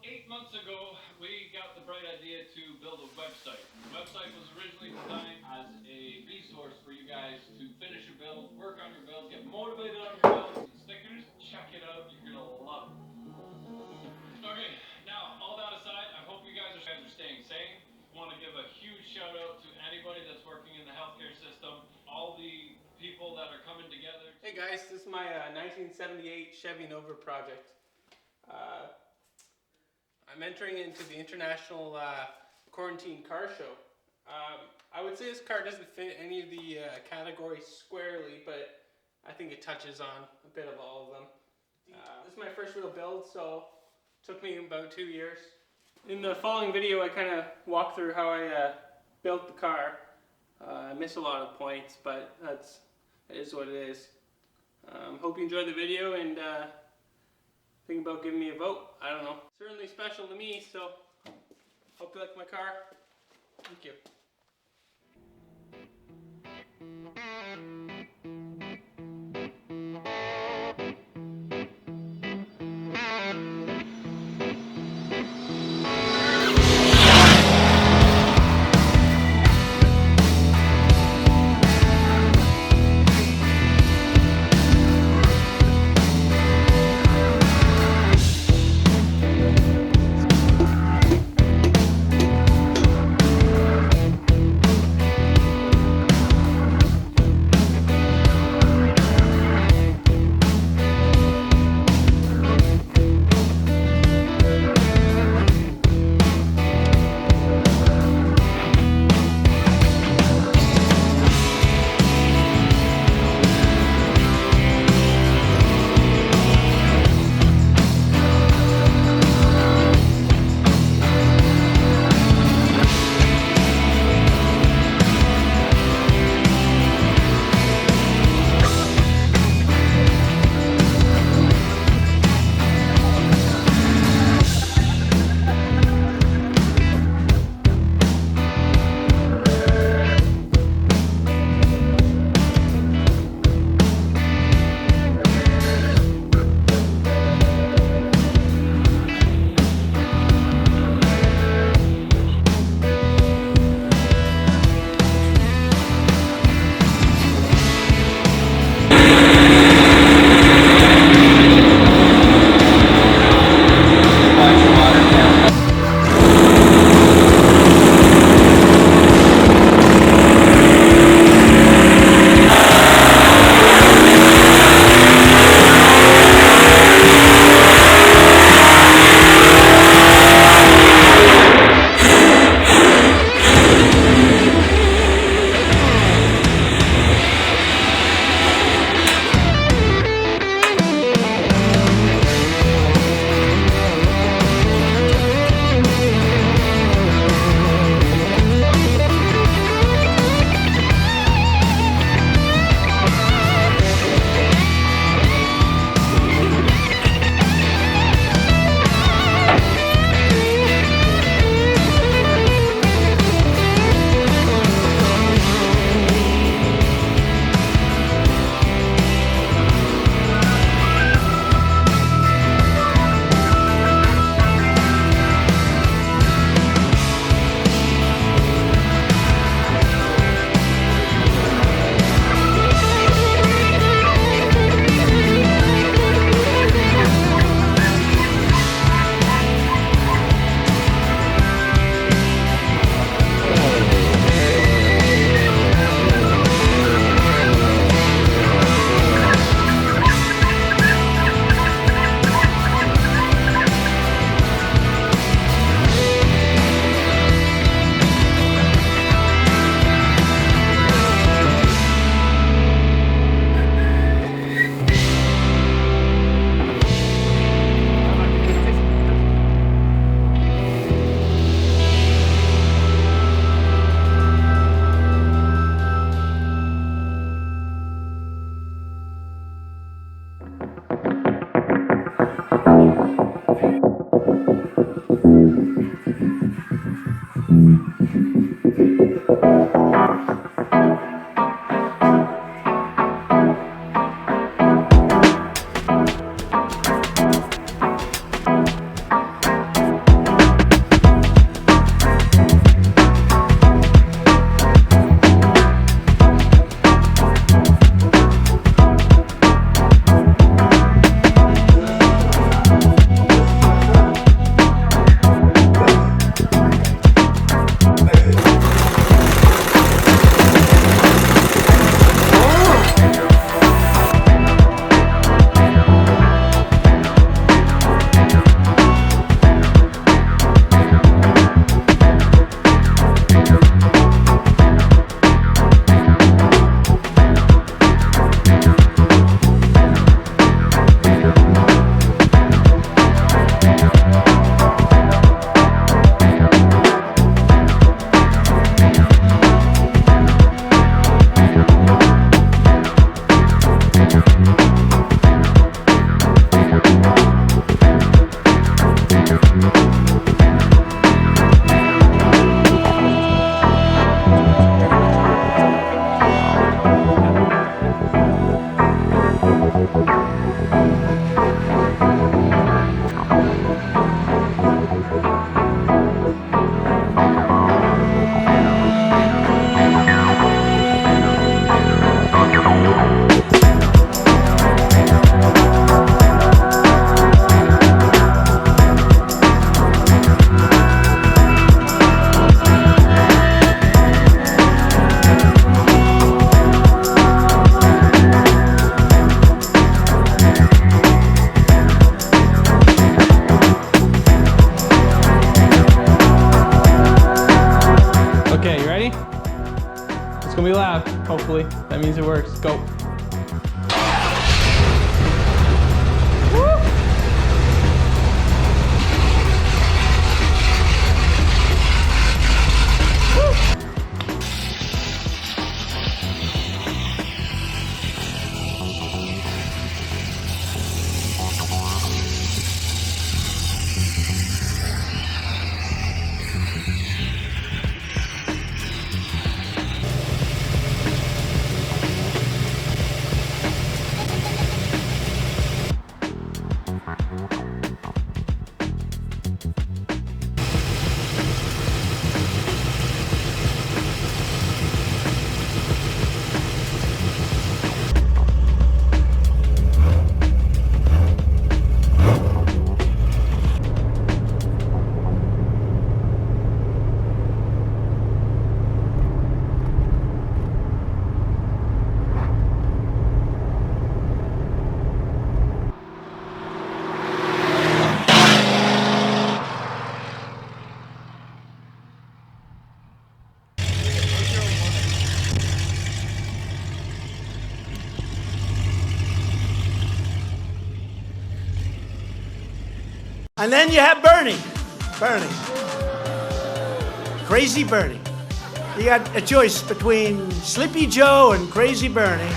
8 months ago, we got the bright idea to build a website. The website was originally designed as a resource for you guys to finish your build, work on your build, get motivated on your builds and stickers. Check it out, you're gonna love it. Okay, now all that aside, I hope you guys are staying sane. I want to give a huge shout out to anybody that's working in the healthcare system, all the people that are coming together. Hey guys, this is my 1978 Chevy Nova project. I'm entering into the International Quarantine Car Show. I would say this car doesn't fit any of the categories squarely, but I think it touches on a bit of all of them. This is my first real build, so it took me about 2 years. In the following video, I kind of walk through how I built the car. I miss a lot of points, but it is what it is. Hope you enjoyed the video and think about giving me a vote. I don't know. Certainly special to me, so hope you like my car. Thank you. Okay, you ready? It's gonna be loud, hopefully. That means it works. Go. And then you have Bernie. Bernie. Crazy Bernie. You got a choice between Sleepy Joe and Crazy Bernie.